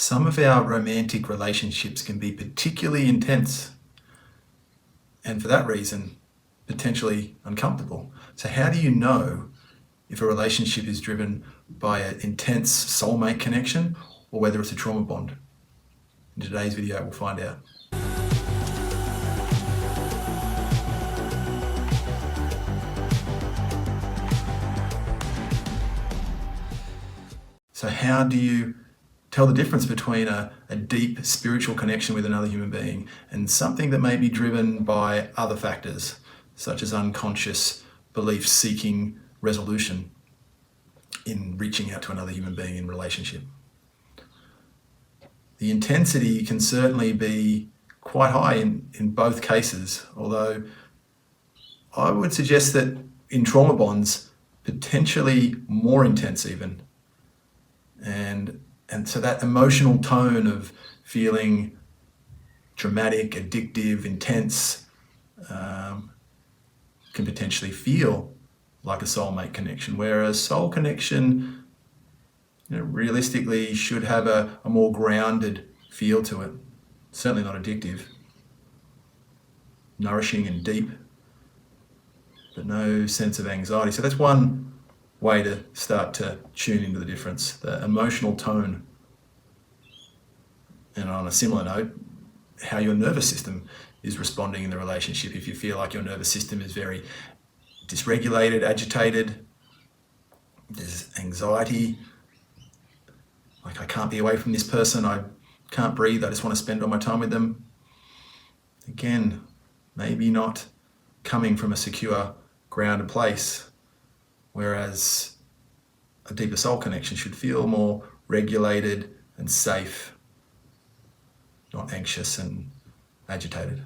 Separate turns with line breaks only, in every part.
Some of our romantic relationships can be particularly intense, and for that reason, potentially uncomfortable. So how do you know if a relationship is driven by an intense soulmate connection or whether it's a trauma bond? In today's video, we'll find out. So how do you tell the difference between a deep spiritual connection with another human being and something that may be driven by other factors, such as unconscious belief-seeking resolution in reaching out to another human being in relationship? The intensity can certainly be quite high in both cases, although I would suggest that in trauma bonds, potentially more intense even. And so that emotional tone of feeling dramatic, addictive, intense can potentially feel like a soulmate connection, whereas soul connection, realistically should have a more grounded feel to it. Certainly not addictive. Nourishing and deep, but no sense of anxiety. So that's one way to start to tune into the difference, the emotional tone. And on a similar note, how your nervous system is responding in the relationship. If you feel like your nervous system is very dysregulated, agitated, there's anxiety, like I can't be away from this person, I can't breathe, I just want to spend all my time with them. Again, maybe not coming from a secure, grounded place, whereas a deeper soul connection should feel more regulated and safe, not anxious and agitated.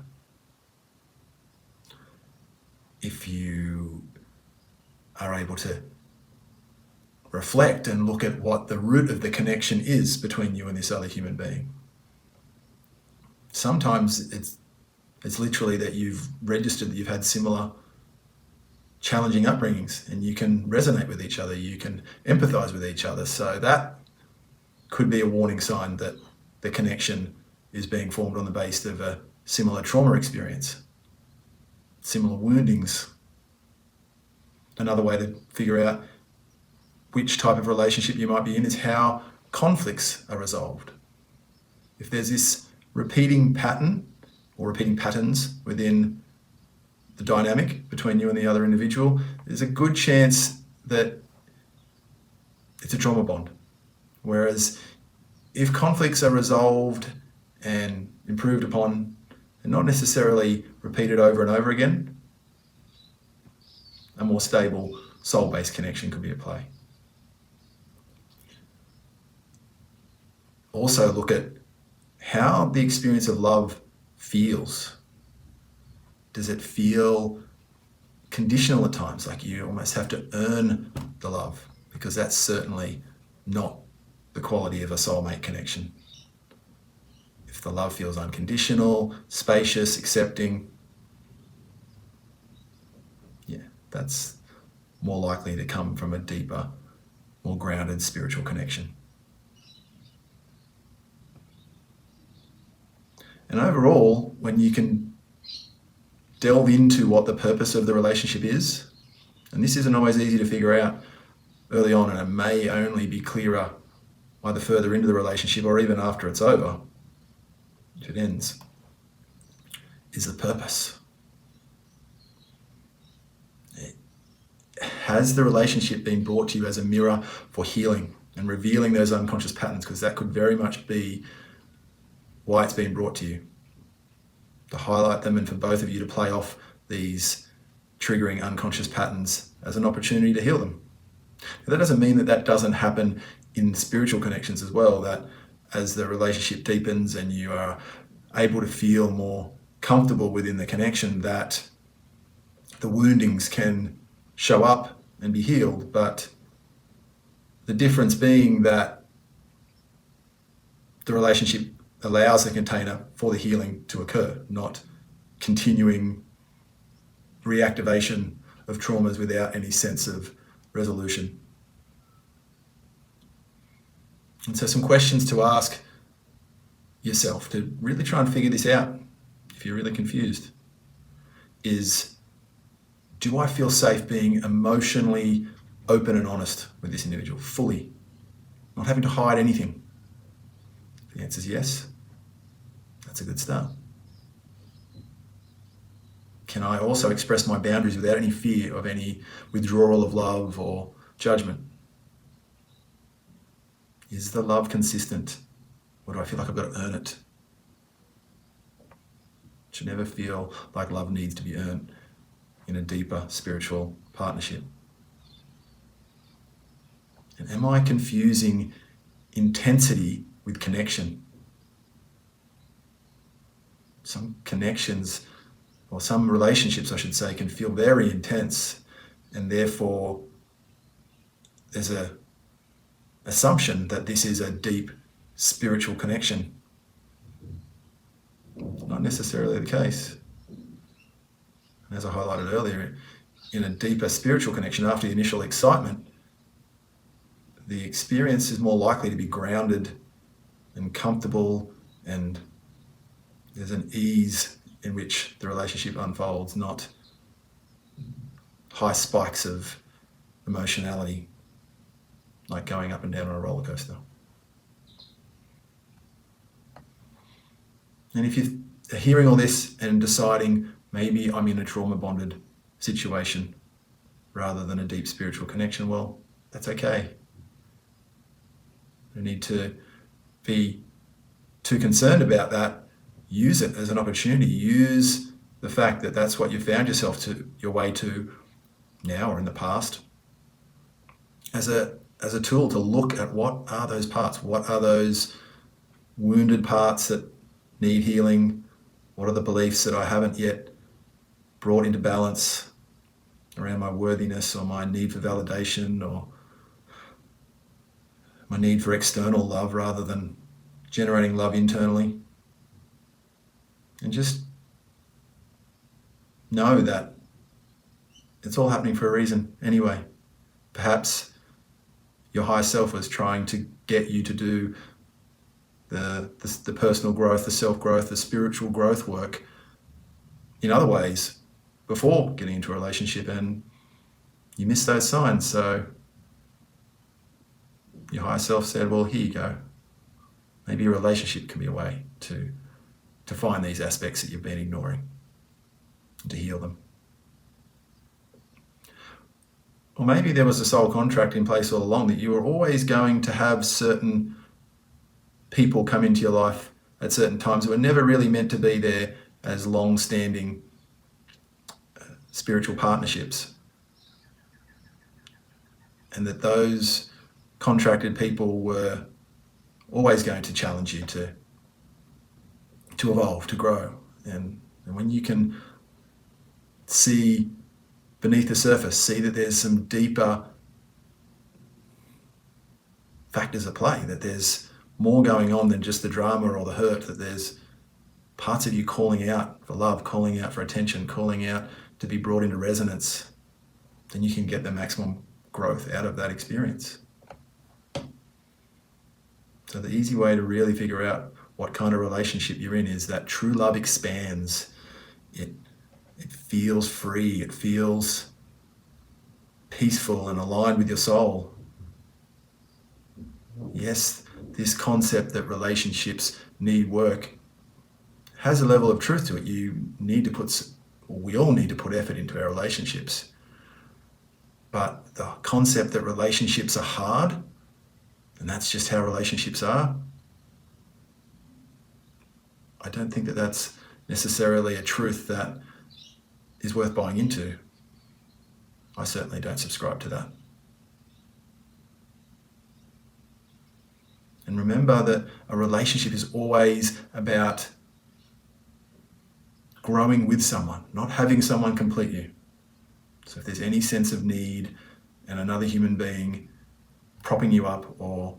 If you are able to reflect and look at what the root of the connection is between you and this other human being, sometimes it's literally that you've registered that you've had similar challenging upbringings and you can resonate with each other, you can empathize with each other. So that could be a warning sign that the connection is being formed on the basis of a similar trauma experience, similar woundings. Another way to figure out which type of relationship you might be in is how conflicts are resolved. If there's this repeating pattern or repeating patterns within the dynamic between you and the other individual, there's a good chance that it's a trauma bond. Whereas if conflicts are resolved and improved upon and not necessarily repeated over and over again, a more stable soul-based connection could be at play. Also look at how the experience of love feels. Does it feel conditional at times, like you almost have to earn the love? Because that's certainly not the quality of a soulmate connection. If the love feels unconditional, spacious, accepting, that's more likely to come from a deeper, more grounded spiritual connection. And overall, when you can delve into what the purpose of the relationship is, and this isn't always easy to figure out early on, and it may only be clearer either further into the relationship or even after it's over, if it ends, is the purpose. Has the relationship been brought to you as a mirror for healing and revealing those unconscious patterns? Because that could very much be why it's been brought to you, to highlight them and for both of you to play off these triggering unconscious patterns as an opportunity to heal them. Now, that doesn't mean that that doesn't happen in spiritual connections as well, that as the relationship deepens and you are able to feel more comfortable within the connection, that the woundings can show up and be healed. But the difference being that the relationship allows a container for the healing to occur, not continuing reactivation of traumas without any sense of resolution. And so some questions to ask yourself to really try and figure this out, if you're really confused, is, do I feel safe being emotionally open and honest with this individual, fully, not having to hide anything? If the answer is yes, that's a good start. Can I also express my boundaries without any fear of any withdrawal of love or judgment? Is the love consistent? Or do I feel like I've got to earn it? Should never feel like love needs to be earned in a deeper spiritual partnership. And am I confusing intensity with connection? Some connections, or some relationships I should say, can feel very intense, and therefore there's an assumption that this is a deep spiritual connection. Not necessarily the case. And as I highlighted earlier, in a deeper spiritual connection, after the initial excitement, the experience is more likely to be grounded and comfortable, and there's an ease in which the relationship unfolds, not high spikes of emotionality like going up and down on a roller coaster. And if you're hearing all this and deciding maybe I'm in a trauma bonded situation rather than a deep spiritual connection, well, that's okay. No need to be too concerned about that. Use it as an opportunity. Use the fact that that's what you found yourself to your way to now or in the past as a tool to look at what are those parts, what are those wounded parts that need healing, what are the beliefs that I haven't yet brought into balance around my worthiness or my need for validation or my need for external love rather than generating love internally. And just know that it's all happening for a reason anyway. Perhaps your higher self was trying to get you to do the personal growth, the self-growth, the spiritual growth work in other ways before getting into a relationship, and you missed those signs. So your higher self said, well, here you go. Maybe a relationship can be a way to find these aspects that you've been ignoring and to heal them. Or maybe there was a soul contract in place all along that you were always going to have certain people come into your life at certain times that were never really meant to be there as long-standing spiritual partnerships. And that those contracted people were always going to challenge you to evolve, to grow. And when you can see beneath the surface, see that there's some deeper factors at play, that there's more going on than just the drama or the hurt, that there's parts of you calling out for love, calling out for attention, calling out to be brought into resonance, then you can get the maximum growth out of that experience. So the easy way to really figure out what kind of relationship you're in is that true love expands. It feels free, it feels peaceful and aligned with your soul. Yes, this concept that relationships need work has a level of truth to it. We all need to put effort into our relationships. But the concept that relationships are hard, and that's just how relationships are, I don't think that that's necessarily a truth that is worth buying into. I certainly don't subscribe to that. And remember that a relationship is always about growing with someone, not having someone complete you. So if there's any sense of need and another human being propping you up or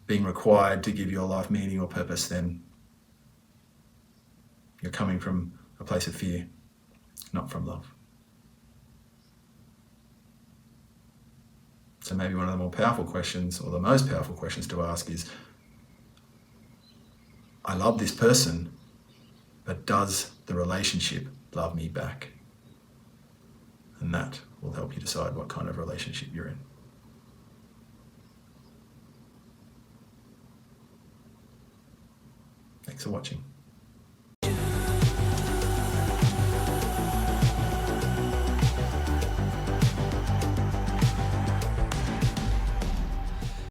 being required to give your life meaning or purpose, then you're coming from a place of fear, not from love. So maybe one of the more powerful questions, or the most powerful questions to ask, is I love this person, but does the relationship love me back? And that will help you decide what kind of relationship you're in. Thanks for watching.